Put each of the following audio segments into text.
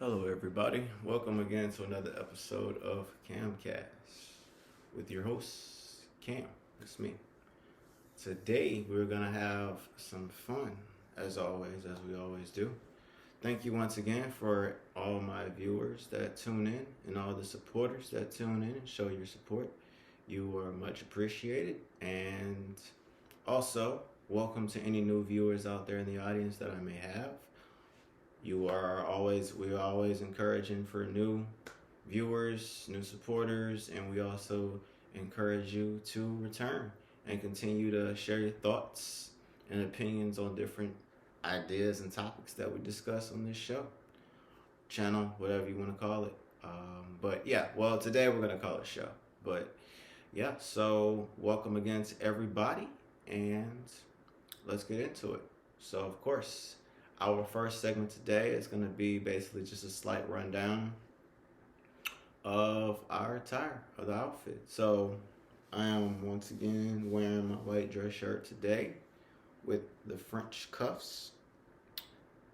Hello, everybody. Welcome again to another episode of Camcast with your host, Cam. It's me. Today, we're going to have some fun, as always, as we always do. Thank you once again for all my viewers that tune in and all the supporters that tune in and show your support. You are much appreciated. And also, welcome to any new viewers out there in the audience that I may have. We're always encouraging for new viewers, new supporters, and we also encourage you to return and continue to share your thoughts and opinions on different ideas and topics that we discuss on this channel, whatever you want to call it. Today we're going to call it show. So welcome again to everybody, and let's get into it. So, of course, our first segment today is going to be basically just a slight rundown of our attire, of the outfit. So I am once again wearing my white dress shirt today with the French cuffs.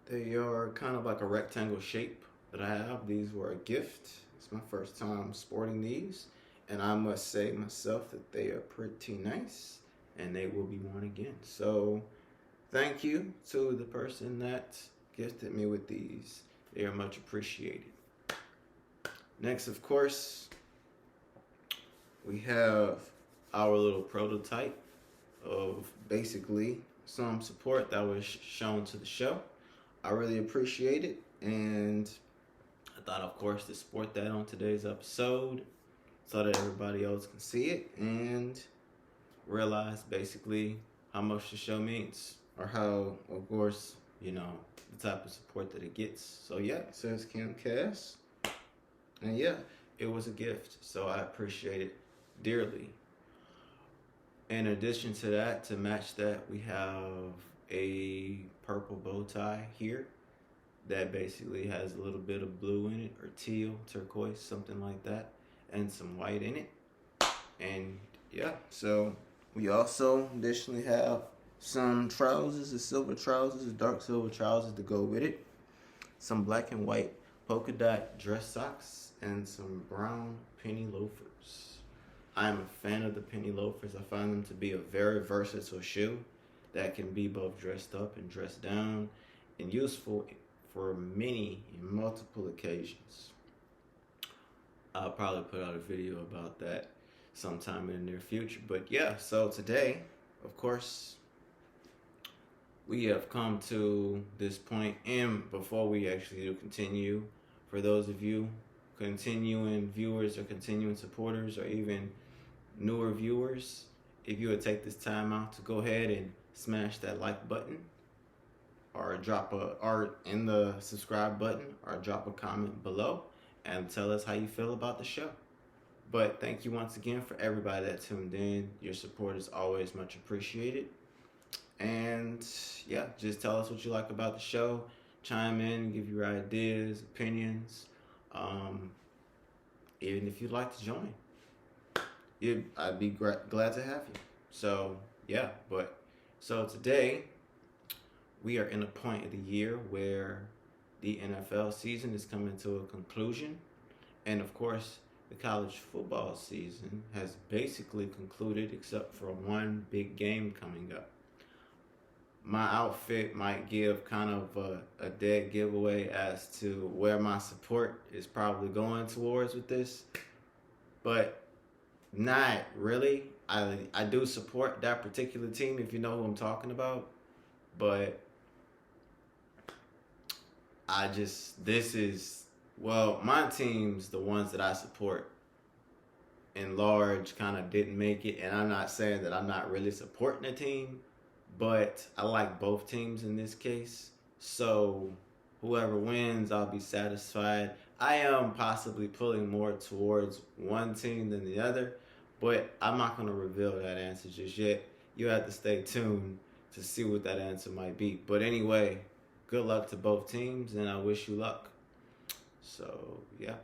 They are kind of like a rectangle shape that I have. These were a gift. It's my first time sporting these, and I must say myself that they are pretty nice, and they will be worn again. So thank you to the person that gifted me with these. They are much appreciated. Next, of course, we have our little prototype of basically some support that was shown to the show. I really appreciate it, and I thought, of course, to support that on today's episode so that everybody else can see it and realize basically how much the show means. Or how, of course, the type of support that it gets. So yeah, it says Camcast. And yeah, it was a gift. So I appreciate it dearly. In addition to that, to match that, we have a purple bow tie here that basically has a little bit of blue in it, or teal, turquoise, something like that, and some white in it. And yeah, so we also additionally have some trousers, the silver trousers, the dark silver trousers to go with it. Some black and white polka dot dress socks and some brown penny loafers. I'm a fan of the penny loafers. I find them to be a very versatile shoe that can be both dressed up and dressed down and useful for multiple occasions. I'll probably put out a video about that sometime in the near future. But yeah, so today, of course, we have come to this point, and before we actually do continue, for those of you continuing viewers or continuing supporters or even newer viewers, if you would take this time out to go ahead and smash that like button, or in the subscribe button, or drop a comment below and tell us how you feel about the show. But thank you once again for everybody that tuned in. Your support is always much appreciated. And yeah, just tell us what you like about the show. Chime in, give your ideas, opinions. Even if you'd like to join, I'd be glad to have you. So yeah, so today we are in a point of the year where the NFL season is coming to a conclusion, and of course, the college football season has basically concluded, except for one big game coming up. My outfit might give kind of a dead giveaway as to where my support is probably going towards with this, but not really. I do support that particular team, if you know who I'm talking about, but my teams, the ones that I support in large, kind of didn't make it, and I'm not saying that I'm not really supporting a team, but I like both teams in this case. So whoever wins, I'll be satisfied. I am possibly pulling more towards one team than the other, but I'm not going to reveal that answer just yet. You have to stay tuned to see what that answer might be. But anyway, good luck to both teams, and I wish you luck. So yeah.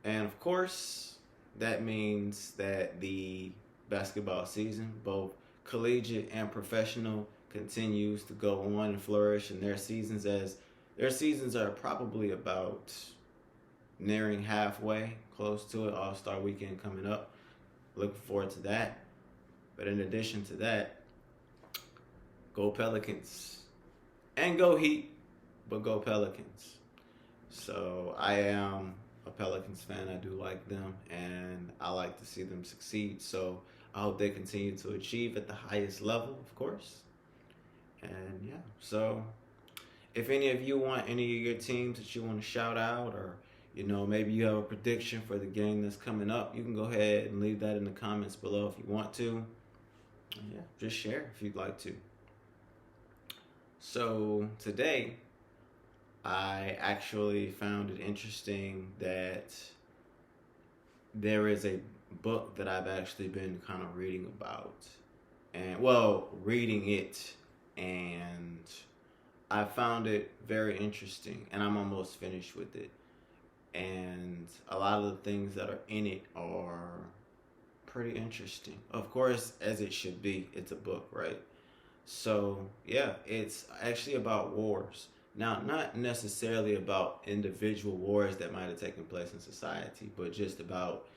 And of course, that means that the basketball season, both collegiate and professional, continues to go on and flourish in their seasons, as their seasons are probably about nearing halfway, close to it. All-Star weekend coming up. Looking forward to that. But in addition to that, go Pelicans. And go Heat, but go Pelicans. So I am a Pelicans fan. I do like them, and I like to see them succeed. So I hope they continue to achieve at the highest level, of course. And yeah, so if any of you want any of your teams that you want to shout out, or maybe you have a prediction for the game that's coming up, you can go ahead and leave that in the comments below if you want to. And yeah, just share if you'd like to. So today, I actually found it interesting that there is a book that I've actually been kind of reading about, and reading it, and I found it very interesting, and I'm almost finished with it. And a lot of the things that are in it are pretty interesting. Of course, as it should be. It's a book, right? So, yeah, it's actually about wars. Now, not necessarily about individual wars that might have taken place in society, but just about,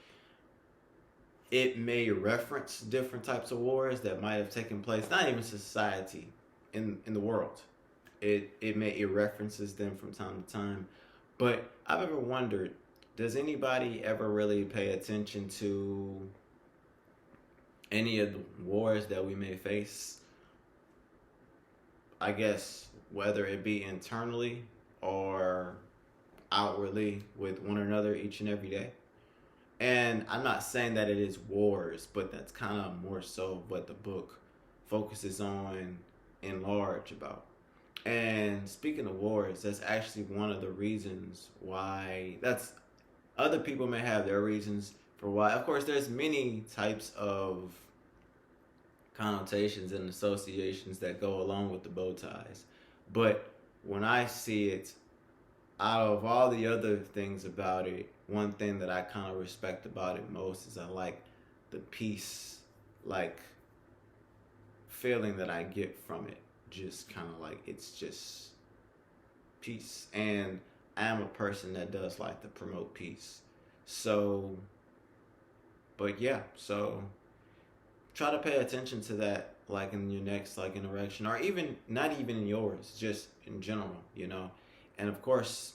it may reference different types of wars that might have taken place, not even society, in the world. It references them from time to time. But I've ever wondered, does anybody ever really pay attention to any of the wars that we may face? I guess whether it be internally or outwardly with one another each and every day. And I'm not saying that it is wars, but that's kind of more so what the book focuses on in large about. And speaking of wars, that's actually one of the reasons why, other people may have their reasons for why. Of course, there's many types of connotations and associations that go along with the bow ties. But when I see it, out of all the other things about it, one thing that I kind of respect about it most is I like the peace, like, feeling that I get from it. Just kind of like, it's just peace. And I am a person that does like to promote peace. So, but yeah, so try to pay attention to that, like in your next like interaction, or even not even in yours, just in general, And of course,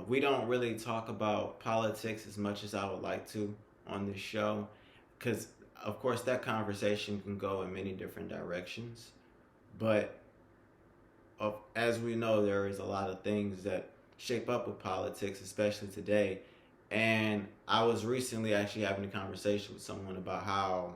we don't really talk about politics as much as I would like to on this show, because of course that conversation can go in many different directions. But as we know, there is a lot of things that shape up with politics, especially today. And I was recently actually having a conversation with someone about how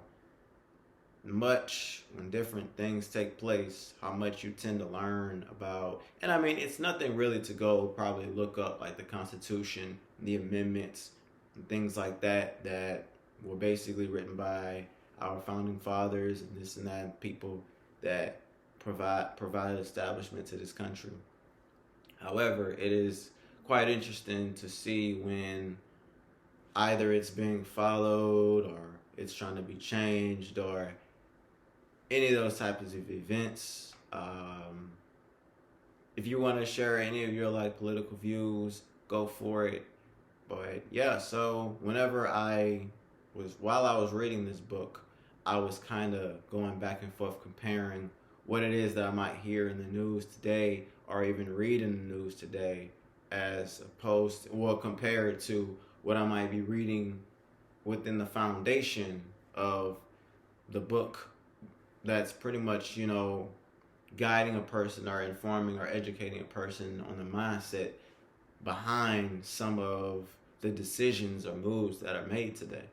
much, when different things take place, how much you tend to learn about. And I mean, it's nothing really to go probably look up, like the Constitution, the amendments, and things like that were basically written by our founding fathers and this and that, people that provide establishment to this country. However, it is quite interesting to see when either it's being followed or it's trying to be changed, or any of those types of events. If you want to share any of your like political views, go for it. But yeah, so while I was reading this book, I was kind of going back and forth comparing what it is that I might hear in the news today, or even read in the news today, as opposed to, compared to what I might be reading within the foundation of the book that's pretty much, guiding a person or informing or educating a person on the mindset behind some of the decisions or moves that are made today,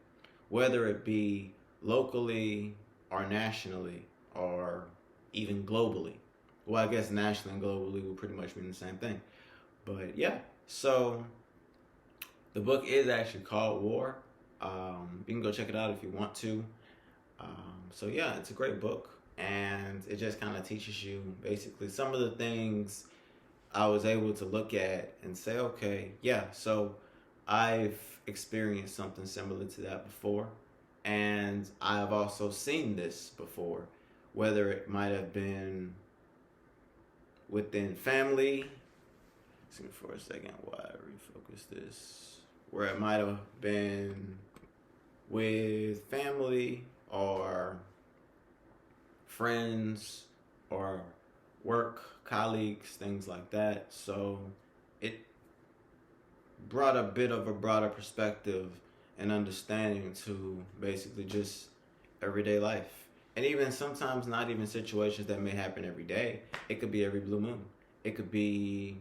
whether it be locally or nationally or even globally. Well, I guess nationally and globally would pretty much mean the same thing. But yeah, so the book is actually called War. You can go check it out if you want to. So yeah, it's a great book, and it just kind of teaches you basically some of the things I was able to look at and say, okay, yeah, so I've experienced something similar to that before, and I've also seen this before, whether it might have been within family See for a second why I refocus this. Where it might have been with family or friends or work colleagues, things like that. So it brought a bit of a broader perspective and understanding to basically just everyday life. And even sometimes not even situations that may happen every day. It could be every blue moon. It could be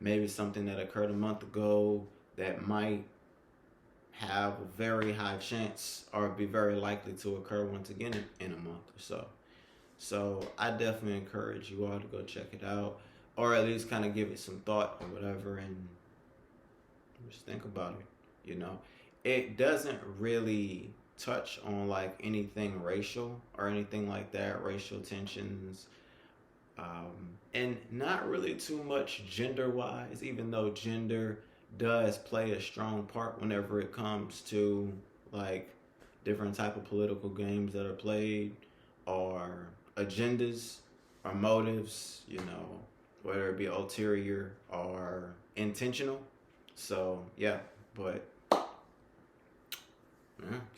maybe something that occurred a month ago that might have a very high chance or be very likely to occur once again in a month or so. So I definitely encourage you all to go check it out, or at least kind of give it some thought or whatever, and just think about it. You know, it doesn't really touch on like anything racial or anything like that, racial tensions, and not really too much gender wise, even though gender does play a strong part whenever it comes to like different type of political games that are played, or agendas or motives, you know, whether it be ulterior or intentional. So yeah, but yeah,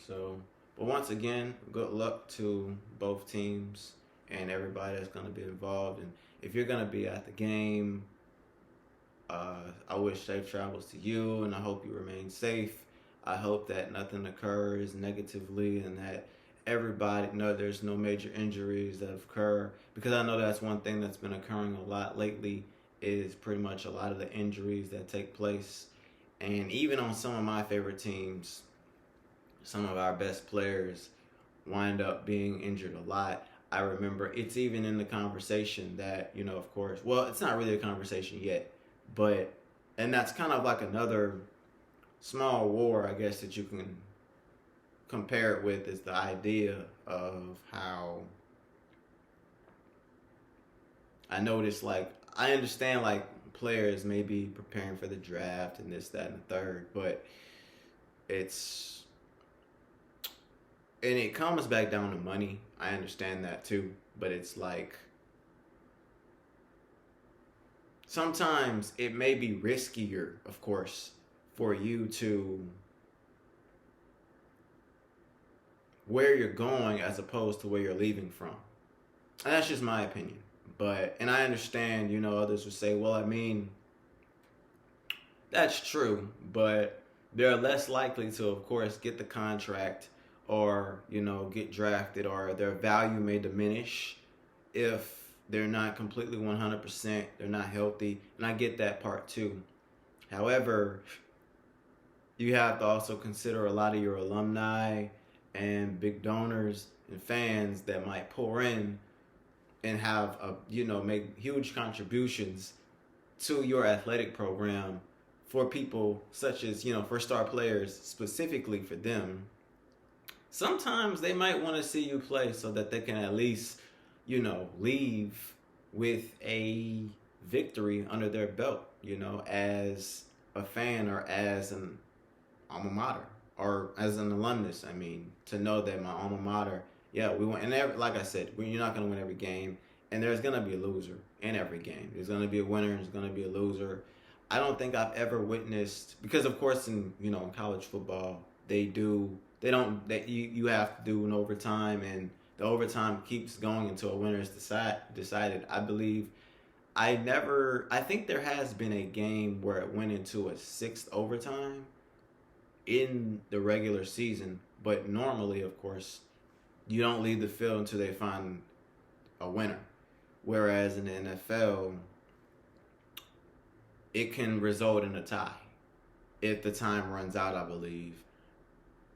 so but once again, good luck to both teams and everybody that's going to be involved. And if you're going to be at the game, I wish safe travels to you, and I hope you remain safe. I hope that nothing occurs negatively, and that everybody, no, there's no major injuries that occur, because I know that's one thing that's been occurring a lot lately, is pretty much a lot of the injuries that take place. And even on some of my favorite teams, some of our best players wind up being injured a lot. I remember it's even in the conversation that, you know, of course, well, it's not really a conversation yet, but, and that's kind of like another small war, I guess, that you can compare it with, is the idea of how I notice, like, I understand, like, players may be preparing for the draft and this, that, and the third, but it's, and it comes back down to money. I understand that too, but it's like, sometimes it may be riskier, of course, for you to where you're going as opposed to where you're leaving from. And that's just my opinion. But, and I understand, you know, others would say, well, I mean, that's true, but they're less likely to, of course, get the contract or, you know, get drafted, or their value may diminish if they're not completely 100%, they're not healthy. And I get that part too. However, you have to also consider a lot of your alumni and big donors and fans that might pour in and have a, you know, make huge contributions to your athletic program, for people such as, you know, for star players, specifically for them. Sometimes they might want to see you play so that they can at least, you know, leave with a victory under their belt, you know, as a fan or as an alma mater or as an alumnus. I mean, to know that my alma mater, yeah, we won. And every, like I said, you're not going to win every game, and there's going to be a loser in every game. There's going to be a winner, there's going to be a loser. I don't think I've ever witnessed, because of course in, you know, in college football, you have to do an overtime, and the overtime keeps going until a winner is decided. I believe I think there has been a game where it went into a sixth overtime in the regular season, but normally, of course, you don't leave the field until they find a winner. Whereas in the NFL, it can result in a tie if the time runs out, I believe.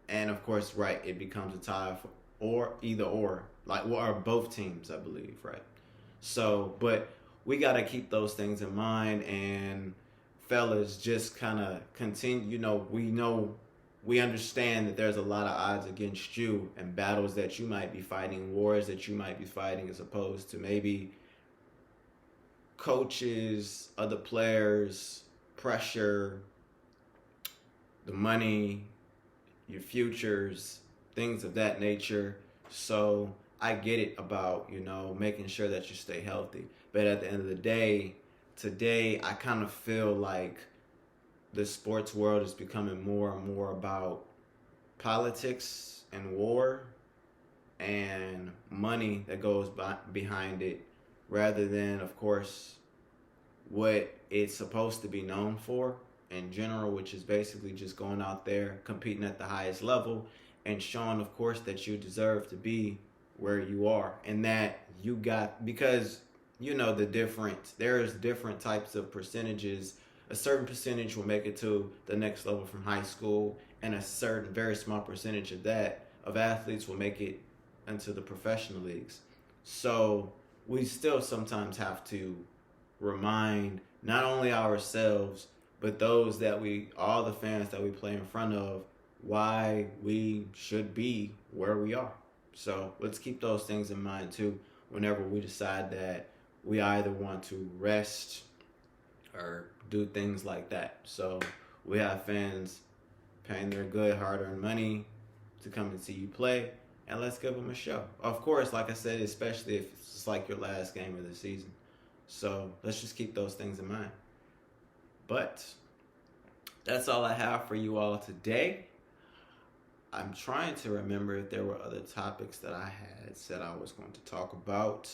And of course, right, it becomes a tie for, or either or, like, or both teams, I believe, right? So, but we got to keep those things in mind, and fellas, just kind of continue. You know, we understand that there's a lot of odds against you, and battles that you might be fighting, wars that you might be fighting, as opposed to maybe coaches, other players, pressure, the money, your futures, things of that nature. So I get it about, you know, making sure that you stay healthy. But at the end of the day, today I kind of feel like the sports world is becoming more and more about politics and war and money that goes behind it, rather than, of course, what it's supposed to be known for in general, which is basically just going out there, competing at the highest level, and showing, of course, that you deserve to be where you are, and that you got, because you know the difference. There's different types of percentages. A certain percentage will make it to the next level from high school, and a certain very small percentage of that of athletes will make it into the professional leagues. So we still sometimes have to remind not only ourselves but those that all the fans that we play in front of, why we should be where we are. So let's keep those things in mind too whenever we decide that we either want to rest or do things like that. So we have fans paying their good hard-earned money to come and see you play, and let's give them a show. Of course, like I said, especially if it's like your last game of the season. So let's just keep those things in mind. But that's all I have for you all today. I'm trying to remember if there were other topics that I had said I was going to talk about.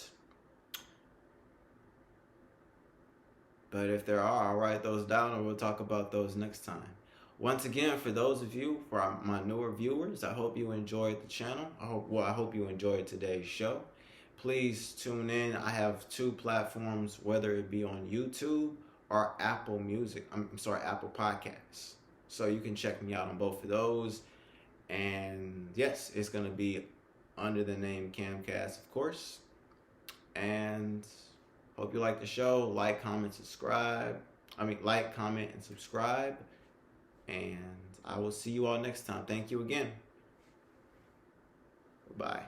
But if there are, I'll write those down and we'll talk about those next time. Once again, for those of you, for my newer viewers, I hope you enjoyed the channel. I hope you enjoyed today's show. Please tune in. I have 2 platforms, whether it be on YouTube or Apple Apple Podcasts. So you can check me out on both of those. And yes, it's going to be under the name Camcast, of course. And hope you like the show. Like, comment, subscribe. Like, comment, and subscribe. And I will see you all next time. Thank you again. Bye.